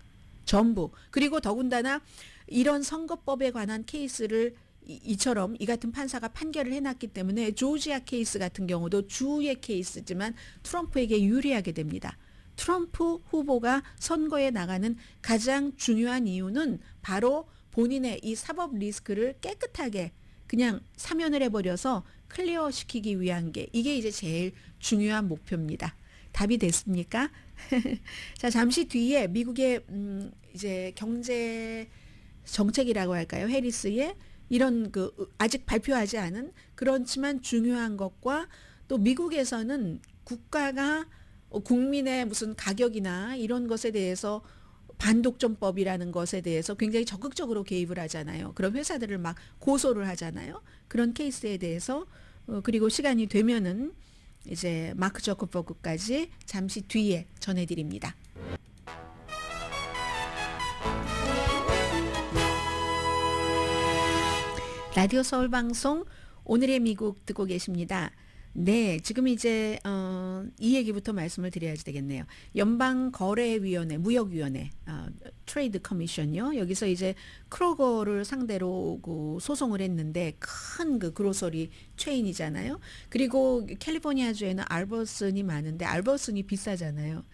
전부. 그리고 더군다나 이런 선거법에 관한 케이스를 이처럼 이 같은 판사가 판결을 해놨기 때문에 조지아 케이스 같은 경우도 주의 케이스지만 트럼프에게 유리하게 됩니다. 트럼프 후보가 선거에 나가는 가장 중요한 이유는 바로 본인의 이 사법 리스크를 깨끗하게 그냥 사면을 해버려서 클리어 시키기 위한 게 이게 이제 제일 중요한 목표입니다. 답이 됐습니까? 자, 잠시 뒤에 미국의 이제 경제 정책이라고 할까요? 해리스의 이런 그 아직 발표하지 않은 그렇지만 중요한 것과 또 미국에서는 국가가 국민의 무슨 가격이나 이런 것에 대해서 반독점법이라는 것에 대해서 굉장히 적극적으로 개입을 하잖아요. 그런 회사들을 막 고소를 하잖아요. 그런 케이스에 대해서 그리고 시간이 되면은 이제 마크 저커버그까지 잠시 뒤에 전해드립니다. 라디오 서울 방송 오늘의 미국 듣고 계십니다. 네, 지금 이제 이 얘기부터 말씀을 드려야지 되겠네요. 연방거래위원회, 무역위원회, 트레이드 커미션이요. 여기서 이제 크로거를 상대로 그 소송을 했는데 큰 그 그로서리 체인이잖아요. 그리고 캘리포니아주에는 알버슨이 많은데 알버슨이 비싸잖아요.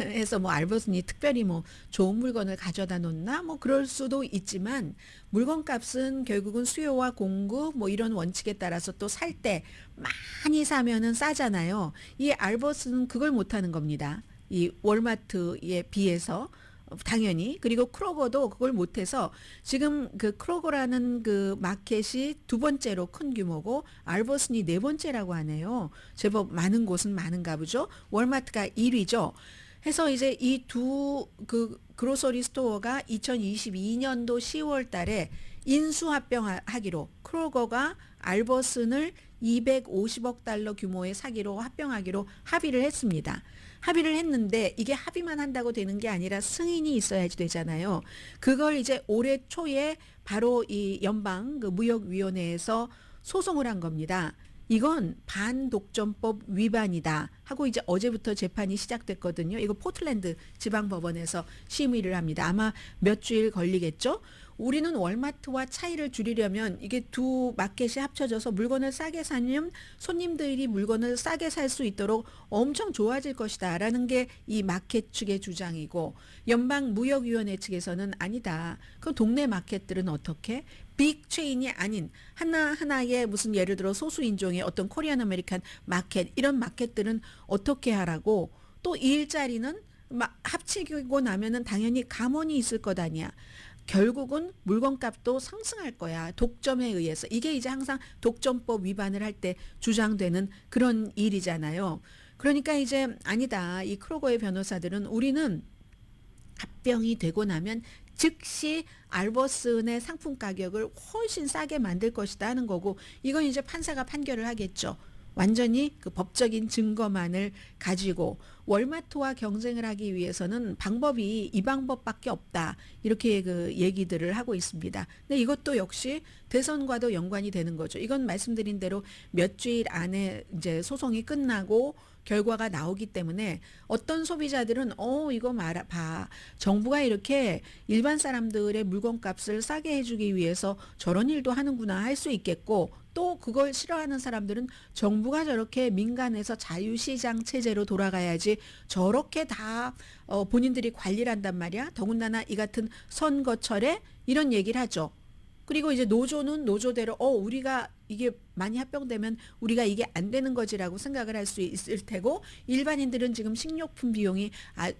해서 뭐 알버슨이 특별히 뭐 좋은 물건을 가져다 놓나 뭐 그럴 수도 있지만 물건값은 결국은 수요와 공급 뭐 이런 원칙에 따라서 또 살 때 많이 사면은 싸잖아요. 이 알버슨은 그걸 못하는 겁니다. 이 월마트에 비해서 당연히. 그리고 크로거도 그걸 못해서 지금 그 크로거라는 그 마켓이 두 번째로 큰 규모고 알버슨이 네 번째라고 하네요. 제법 많은 곳은 많은가 보죠. 월마트가 1위죠. 해서 이제 이 두 그 그로서리 스토어가 2022년도 10월 달에 인수합병하기로 크로거가 알버슨을 250억 달러 규모의 사기로 합병하기로 합의를 했습니다. 합의를 했는데 이게 합의만 한다고 되는 게 아니라 승인이 있어야지 되잖아요. 그걸 이제 올해 초에 바로 이 연방 그 무역위원회에서 소송을 한 겁니다. 이건 반독점법 위반이다. 하고 이제 어제부터 재판이 시작됐거든요. 이거 포틀랜드 지방법원에서 심의를 합니다. 아마 몇 주일 걸리겠죠. 우리는 월마트와 차이를 줄이려면 이게 두 마켓이 합쳐져서 물건을 싸게 사면 손님들이 물건을 싸게 살 수 있도록 엄청 좋아질 것이다 라는 게 이 마켓 측의 주장이고, 연방무역위원회 측에서는 아니다. 그 동네 마켓들은 어떻게? 빅 체인이 아닌 하나하나의 무슨 예를 들어 소수인종의 어떤 코리안 아메리칸 마켓, 이런 마켓들은 어떻게 하라고. 또 이 일자리는 막 합치고 나면은 당연히 감원이 있을 것 아니야. 결국은 물건값도 상승할 거야. 독점에 의해서. 이게 이제 항상 독점법 위반을 할 때 주장되는 그런 일이잖아요. 그러니까 이제 아니다. 이 크로거의 변호사들은 우리는 합병이 되고 나면 즉시 알버슨의 상품 가격을 훨씬 싸게 만들 것이다 하는 거고, 이건 이제 판사가 판결을 하겠죠. 완전히 그 법적인 증거만을 가지고. 월마트와 경쟁을 하기 위해서는 방법이 이 방법밖에 없다, 이렇게 그 얘기들을 하고 있습니다. 근데 이것도 역시 대선과도 연관이 되는 거죠. 이건 말씀드린 대로 몇 주일 안에 이제 소송이 끝나고 결과가 나오기 때문에 어떤 소비자들은 이거 봐, 정부가 이렇게 일반 사람들의 물건값을 싸게 해주기 위해서 저런 일도 하는구나 할 수 있겠고, 또 그걸 싫어하는 사람들은 정부가 저렇게 민간에서 자유시장 체제로 돌아가야지 저렇게 다 본인들이 관리를 한단 말이야. 더군다나 이 같은 선거철에 이런 얘기를 하죠. 그리고 이제 노조는 노조대로 우리가 이게 많이 합병되면 우리가 이게 안 되는 거지라고 생각을 할 수 있을 테고, 일반인들은 지금 식료품 비용이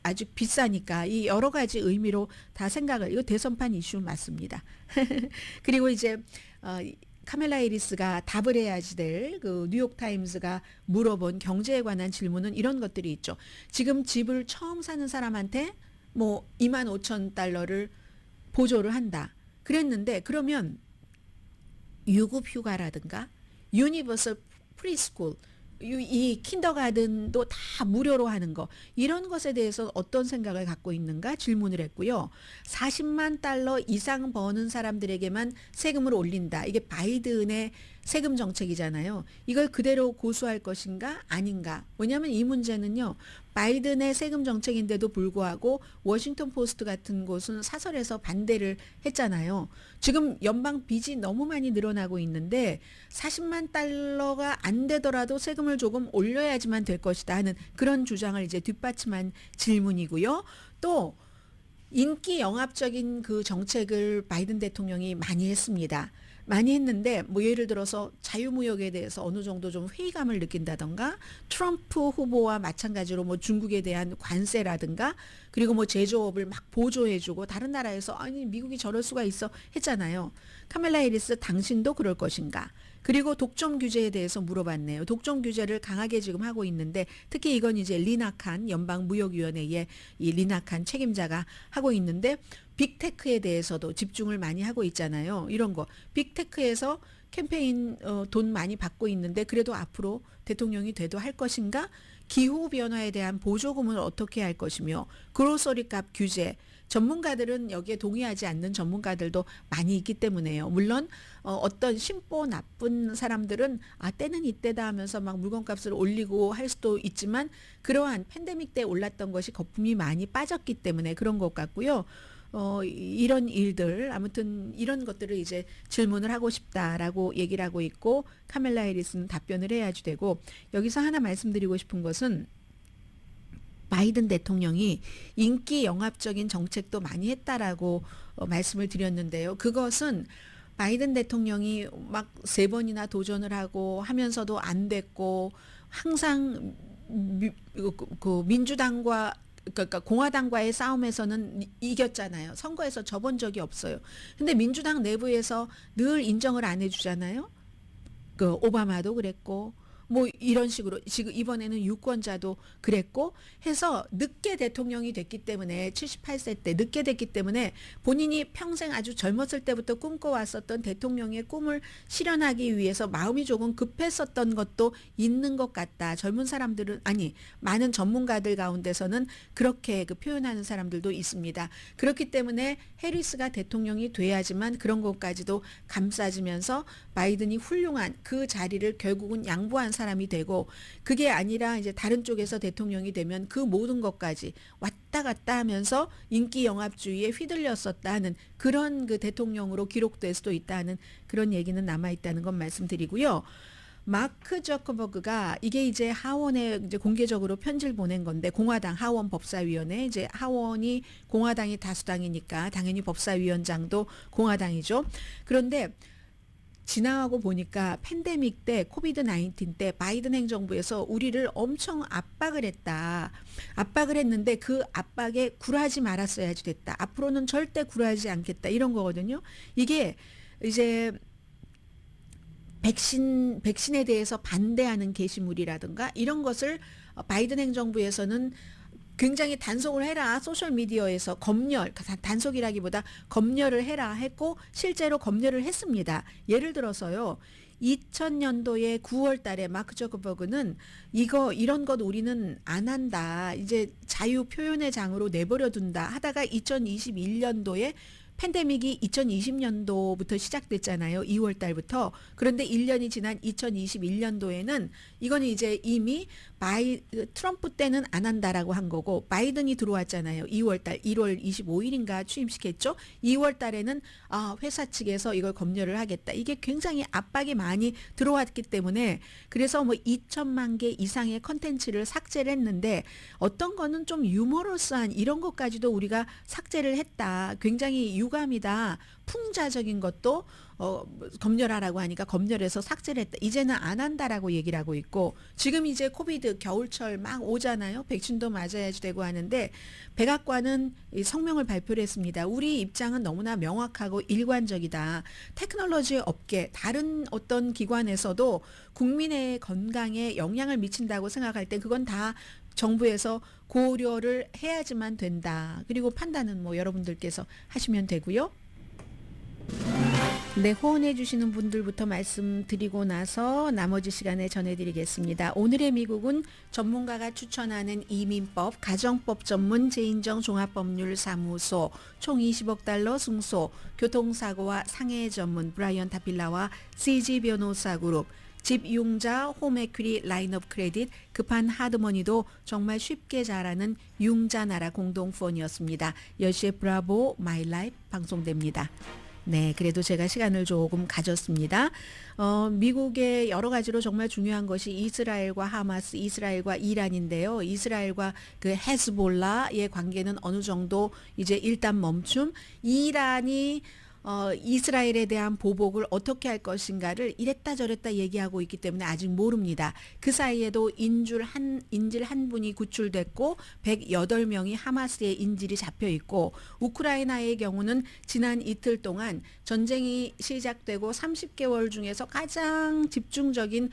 아주 비싸니까 이 여러 가지 의미로 다 생각을, 이거 대선판 이슈 맞습니다. 그리고 이제 카멜라 해리스가 답을 해야지 될 그 뉴욕타임스가 물어본 경제에 관한 질문은 이런 것들이 있죠. 지금 집을 처음 사는 사람한테 뭐 25,000달러를 보조를 한다. 그랬는데 그러면 유급 휴가라든가 유니버설 프리스쿨, 이 킨더가든도 다 무료로 하는 거, 이런 것에 대해서 어떤 생각을 갖고 있는가 질문을 했고요. 40만 달러 이상 버는 사람들에게만 세금을 올린다. 이게 바이든의 세금 정책이잖아요. 이걸 그대로 고수할 것인가 아닌가. 왜냐하면 이 문제는요, 바이든의 세금 정책인데도 불구하고 워싱턴 포스트 같은 곳은 사설에서 반대를 했잖아요. 지금 연방 빚이 너무 많이 늘어나고 있는데 40만 달러가 안 되더라도 세금을 조금 올려야지만 될 것이다 하는 그런 주장을 이제 뒷받침한 질문이고요. 또 인기 영합적인 그 정책을 바이든 대통령이 많이 했습니다. 많이 했는데 뭐 예를 들어서 자유무역에 대해서 어느 정도 좀 회의감을 느낀다던가, 트럼프 후보와 마찬가지로 뭐 중국에 대한 관세라든가, 그리고 뭐 제조업을 막 보조해주고, 다른 나라에서 아니 미국이 저럴 수가 있어 했잖아요. 카멜라 해리스 당신도 그럴 것인가. 그리고 독점 규제에 대해서 물어봤네요. 독점 규제를 강하게 지금 하고 있는데, 특히 이건 이제 리나 칸 연방무역위원회의 이 리나 칸 책임자가 하고 있는데, 빅테크에 대해서도 집중을 많이 하고 있잖아요. 이런 거 빅테크에서 캠페인 돈 많이 받고 있는데 그래도 앞으로 대통령이 돼도 할 것인가? 기후변화에 대한 보조금을 어떻게 할 것이며, 그로서리 값 규제, 전문가들은 여기에 동의하지 않는 전문가들도 많이 있기 때문에요. 물론 어떤 심보 나쁜 사람들은 때는 이때다 하면서 막 물건값을 올리고 할 수도 있지만, 그러한 팬데믹 때 올랐던 것이 거품이 많이 빠졌기 때문에 그런 것 같고요. 이런 일들, 아무튼 이런 것들을 이제 질문을 하고 싶다라고 얘기를 하고 있고, 카멜라 해리스는 답변을 해야지 되고, 여기서 하나 말씀드리고 싶은 것은 바이든 대통령이 인기 영합적인 정책도 많이 했다라고 말씀을 드렸는데요. 그것은 바이든 대통령이 막 3번이나 도전을 하고 하면서도 안 됐고, 항상 그 민주당과 그러니까 공화당과의 싸움에서는 이겼잖아요. 선거에서 져본 적이 없어요. 근데 민주당 내부에서 늘 인정을 안 해주잖아요. 그 오바마도 그랬고, 뭐 이런 식으로 지금 이번에는 유권자도 그랬고 해서 늦게 대통령이 됐기 때문에, 78세 때 늦게 됐기 때문에 본인이 평생 아주 젊었을 때부터 꿈꿔왔었던 대통령의 꿈을 실현하기 위해서 마음이 조금 급했었던 것도 있는 것 같다. 젊은 사람들은, 아니 많은 전문가들 가운데서는 그렇게 그 표현하는 사람들도 있습니다. 그렇기 때문에 해리스가 대통령이 돼야지만 그런 것까지도 감싸지면서 바이든이 훌륭한 그 자리를 결국은 양보한 사람이 되고 그게 아니라 이제 다른 쪽에서 대통령이 되면 그 모든 것까지 왔다 갔다 하면서 인기 영합주의에 휘둘렸었다는 그런 그 대통령으로 기록될 수도 있다는 그런 얘기는 남아 있다는 건 말씀드리고요. 마크 저커버그가 이게 이제 하원에 이제 공개적으로 편지를 보낸 건데 공화당 하원 법사위원회 이제 하원이 공화당이 다수당이니까 당연히 법사위원장도 공화당이죠. 그런데 지나가고 보니까 팬데믹 때 코비드 19 때 바이든 행정부에서 우리를 엄청 압박을 했다. 압박을 했는데 그 압박에 굴하지 말았어야지 됐다. 앞으로는 절대 굴하지 않겠다. 이런 거거든요. 이게 이제 백신에 대해서 반대하는 게시물이라든가 이런 것을 바이든 행정부에서는 굉장히 단속을 해라. 소셜미디어에서 검열, 단속이라기보다 검열을 해라 했고 실제로 검열을 했습니다. 예를 들어서요. 2000년도에 9월 달에 마크 저커버그는 이런 것 우리는 안 한다. 이제 자유 표현의 장으로 내버려 둔다 하다가 2021년도에 팬데믹이 2020년도부터 시작됐잖아요. 2월 달부터. 그런데 1년이 지난 2021년도에는 이거는 이제 이미 트럼프 때는 안 한다라고 한 거고 바이든이 들어왔잖아요. 2월 달 1월 25일인가 취임시켰죠. 2월 달에는 회사 측에서 이걸 검열을 하겠다. 이게 굉장히 압박이 많이 들어왔기 때문에 그래서 뭐 2천만 개 이상의 컨텐츠를 삭제를 했는데 어떤 거는 좀 유머러스한 이런 것까지도 우리가 삭제를 했다. 굉장히 유감이다. 풍자적인 것도 검열하라고 하니까 검열해서 삭제를 했다. 이제는 안 한다라고 얘기를 하고 있고 지금 이제 코비드 겨울철 막 오잖아요. 백신도 맞아야지 되고 하는데 백악관은 성명을 발표를 했습니다. 우리 입장은 너무나 명확하고 일관적이다. 테크놀로지 업계 다른 어떤 기관에서도 국민의 건강에 영향을 미친다고 생각할 때 그건 다 정부에서 고려를 해야지만 된다. 그리고 판단은 뭐 여러분들께서 하시면 되고요. 네, 후원해 주시는 분들부터 말씀드리고 나서 나머지 시간에 전해드리겠습니다. 오늘의 미국은 전문가가 추천하는 이민법, 가정법 전문 재인정 종합법률사무소, 총 20억 달러 승소, 교통사고와 상해 전문 브라이언 타필라와 CG 변호사 그룹, 집융자 홈에퀴리 라인업 크레딧, 급한 하드머니도 정말 쉽게 잘하는 융자나라 공동후원이었습니다. 10시에 브라보 마이 라이프 방송됩니다. 네, 그래도 제가 시간을 조금 가졌습니다. 미국의 여러 가지로 정말 중요한 것이 이스라엘과 하마스, 이스라엘과 이란인데요. 이스라엘과 그 헤즈볼라의 관계는 어느 정도 이제 일단 멈춤. 이란이 이스라엘에 대한 보복을 어떻게 할 것인가를 이랬다 저랬다 얘기하고 있기 때문에 아직 모릅니다. 그 사이에도 인질 한 분이 구출됐고 108명이 하마스의 인질이 잡혀 있고 우크라이나의 경우는 지난 이틀 동안 전쟁이 시작되고 30개월 중에서 가장 집중적인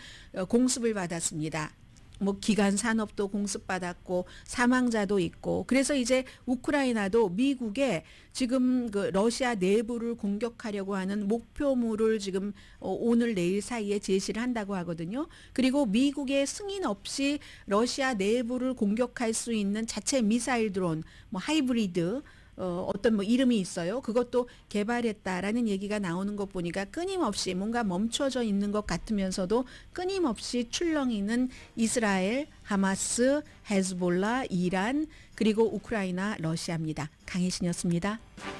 공습을 받았습니다. 뭐 기간 산업도 공습받았고 사망자도 있고 그래서 이제 우크라이나도 미국에 지금 그 러시아 내부를 공격하려고 하는 목표물을 지금 오늘 내일 사이에 제시를 한다고 하거든요. 그리고 미국의 승인 없이 러시아 내부를 공격할 수 있는 자체 미사일 드론, 뭐 하이브리드 어떤 뭐 이름이 있어요. 그것도 개발했다라는 얘기가 나오는 것 보니까 끊임없이 뭔가 멈춰져 있는 것 같으면서도 끊임없이 출렁이는 이스라엘, 하마스, 헤즈볼라, 이란 그리고 우크라이나, 러시아입니다. 강혜신이었습니다.